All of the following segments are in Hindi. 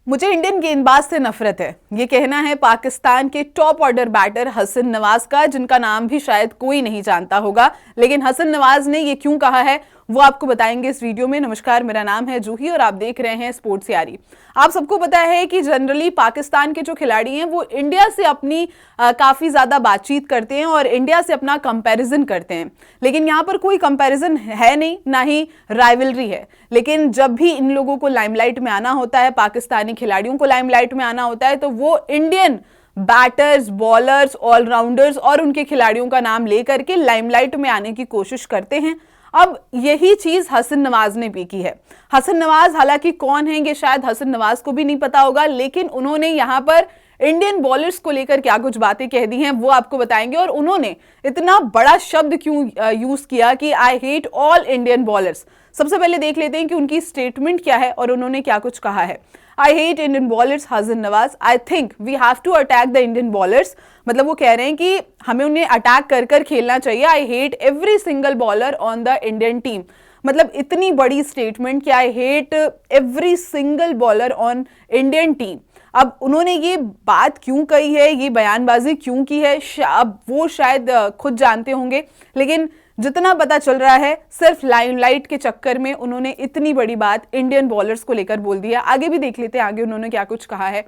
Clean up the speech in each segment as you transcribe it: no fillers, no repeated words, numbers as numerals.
मुझे इंडियन गेंदबाज से नफरत है, ये कहना है पाकिस्तान के top order batter Hasan Nawaz का, जिनका नाम भी शायद कोई नहीं जानता होगा। लेकिन हसन नवाज ने ये क्यों कहा है वो आपको बताएंगे इस वीडियो में। नमस्कार, मेरा नाम है जूही और आप देख रहे हैं स्पोर्ट्स यारी। आप सबको पता है कि जनरली पाकिस्तान के जो खिलाड़ी हैं वो इंडिया से अपनी काफी ज्यादा बातचीत करते हैं और इंडिया से अपना कंपैरिजन करते हैं। लेकिन यहाँ पर कोई कंपैरिजन है नहीं, ना ही राइवलरी है। लेकिन जब भी इन लोगों को लाइमलाइट में आना होता है, पाकिस्तानी खिलाड़ियों को लाइमलाइट में आना होता है, तो वो इंडियन बैटर्स, बॉलर्स, ऑलराउंडर्स और उनके खिलाड़ियों का नाम लेकर के लाइमलाइट में आने की कोशिश करते हैं। अब यही चीज हसन नवाज ने भी की है। हसन नवाज हालांकि कौन है ये शायद हसन नवाज को भी नहीं पता होगा, लेकिन उन्होंने यहां पर इंडियन बॉलर्स को लेकर क्या कुछ बातें कह दी हैं वो आपको बताएंगे। और उन्होंने इतना बड़ा शब्द क्यों यूज किया कि आई हेट ऑल इंडियन बॉलर्स। सबसे पहले देख लेते हैं कि उनकी स्टेटमेंट क्या है और उन्होंने क्या कुछ कहा है। I hate Indian bowlers, Hasan Nawaz. I think we have to attack the Indian bowlers. मतलब वो कह रहे हैं कि हमें उन्हें अटैक कर कर खेलना चाहिए। I hate every single bowler on the Indian team. मतलब इतनी बड़ी स्टेटमेंट कि I hate every single bowler on Indian team. अब उन्होंने ये बात क्यों कही है, ये बयानबाजी क्यों की है, अब वो शायद खुद जानते होंगे। लेकिन जितना पता चल रहा है, सिर्फ लाइमलाइट के चक्कर में उन्होंने इतनी बड़ी बात इंडियन बॉलर्स को लेकर बोल दिया। आगे भी देख लेते हैं आगे उन्होंने क्या कुछ कहा है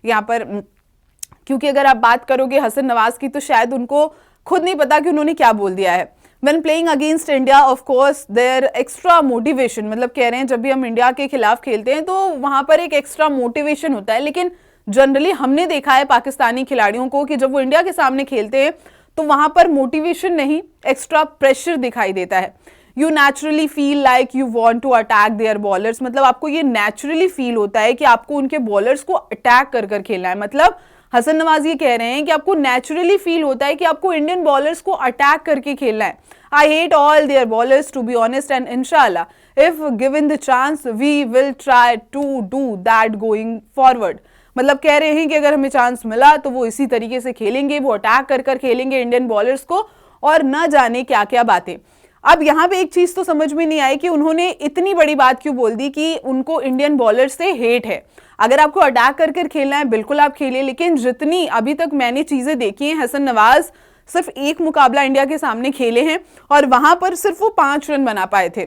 यहाँ पर। क्योंकि अगर आप बात करोगे हसन नवाज की तो शायद उनको खुद नहीं पता कि उन्होंने क्या बोल दिया है। When playing against India, of course, there extra motivation, मतलब कह रहे हैं जब भी हम इंडिया के खिलाफ खेलते हैं तो वहां पर एक एक्स्ट्रा मोटिवेशन होता है। लेकिन जनरली हमने देखा है पाकिस्तानी खिलाड़ियों को कि जब वो इंडिया के सामने खेलते हैं तो वहां पर मोटिवेशन नहीं, एक्स्ट्रा प्रेशर दिखाई देता है। You naturally feel like you want to attack their bowlers. मतलब आपको ये नेचुरली फील होता है कि आपको उनके बॉलर्स को अटैक कर कर खेलना है। मतलब हसन नवाज ये कह रहे हैं कि आपको नेचुरली फील होता है कि आपको इंडियन बॉलर्स को अटैक करके खेलना है। I hate all their bowlers to be honest, and इंशाल्लाह if given the chance we will try to do that going forward. मतलब कह रहे हैं कि अगर हमें चांस मिला तो वो इसी तरीके से खेलेंगे, वो अटैक कर कर खेलेंगे इंडियन बॉलर्स को और न जाने क्या क्या बातें। अब यहाँ पे एक चीज तो समझ में नहीं आई कि उन्होंने इतनी बड़ी बात क्यों बोल दी कि उनको इंडियन बॉलर्स से हेट है। अगर आपको अटैक कर कर खेलना है बिल्कुल आप खेलिए, लेकिन जितनी अभी तक मैंने चीजें देखी हैं, हसन नवाज सिर्फ एक मुकाबला इंडिया के सामने खेले हैं और वहां पर सिर्फ वो 5 रन बना पाए थे।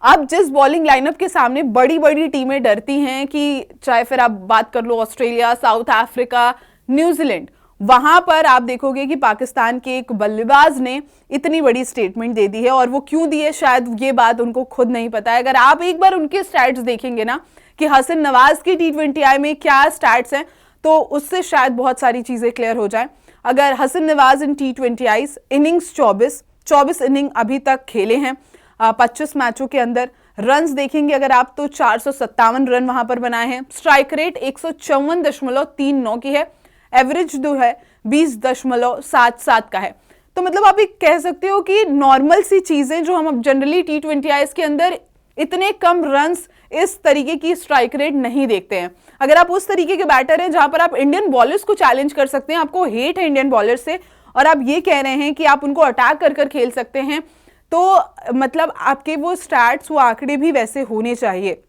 अब जिस बॉलिंग लाइनअप के सामने बड़ी बड़ी टीमें डरती हैं, कि चाहे फिर आप बात कर लो ऑस्ट्रेलिया, साउथ अफ्रीका, न्यूजीलैंड, वहां पर आप देखोगे कि पाकिस्तान के एक बल्लेबाज ने इतनी बड़ी स्टेटमेंट दे दी है। और वो क्यों दी है शायद ये बात उनको खुद नहीं पता है। अगर आप एक बार उनके स्टैट्स देखेंगे ना कि हसन नवाज की T20I में क्या स्टैट्स हैं, तो उससे शायद बहुत सारी चीजें क्लियर हो जाएं। अगर हसन नवाज इन T20I इनिंग्स 24 इनिंग अभी तक खेले हैं 25 मैचों के अंदर। रन्स देखेंगे अगर आप तो 457 रन वहां पर बनाए हैं। स्ट्राइक रेट 154.39 की है। एवरेज जो है 20.77 का है। तो मतलब आप एक कह सकते हो कि नॉर्मल सी चीजें जो हम जनरली T20I के अंदर इतने कम रन्स, इस तरीके की स्ट्राइक रेट नहीं देखते हैं। अगर आप उस तरीके के बैटर हैं जहां पर आप इंडियन बॉलर्स को चैलेंज कर सकते हैं, आपको हेट है इंडियन बॉलर्स से और आप ये कह रहे हैं कि आप उनको अटैक कर कर खेल सकते हैं, तो मतलब आपके वो स्टैट्स, वो आंकड़े भी वैसे होने चाहिए।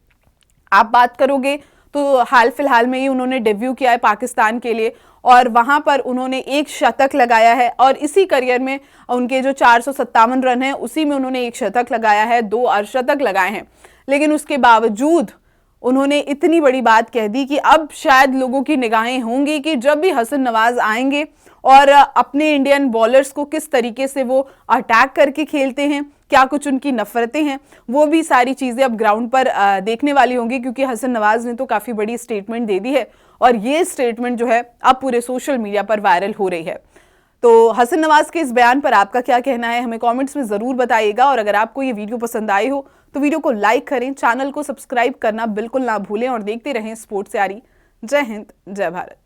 आप बात करोगे तो हाल फिलहाल में ही उन्होंने डेब्यू किया है पाकिस्तान के लिए और वहां पर उन्होंने एक शतक लगाया है और इसी करियर में उनके जो 457 रन हैं उसी में उन्होंने एक शतक लगाया है, 2 अर्धशतक लगाए हैं। लेकिन उसके बावजूद उन्होंने इतनी बड़ी बात कह दी कि अब शायद लोगों की निगाहें होंगी कि जब भी हसन नवाज आएंगे और अपने इंडियन बॉलर्स को किस तरीके से वो अटैक करके खेलते हैं, क्या कुछ उनकी नफरतें हैं, वो भी सारी चीजें अब ग्राउंड पर देखने वाली होंगी। क्योंकि हसन नवाज ने तो काफी बड़ी स्टेटमेंट दे दी है और ये स्टेटमेंट जो है अब पूरे सोशल मीडिया पर वायरल हो रही है। तो हसन नवाज के इस बयान पर आपका क्या कहना है हमें कमेंट्स में जरूर बताइएगा। और अगर आपको ये वीडियो पसंद आई हो तो वीडियो को लाइक करें, चैनल को सब्सक्राइब करना बिल्कुल ना भूलें और देखते रहें स्पोर्ट्स यारी। जय हिंद, जय भारत।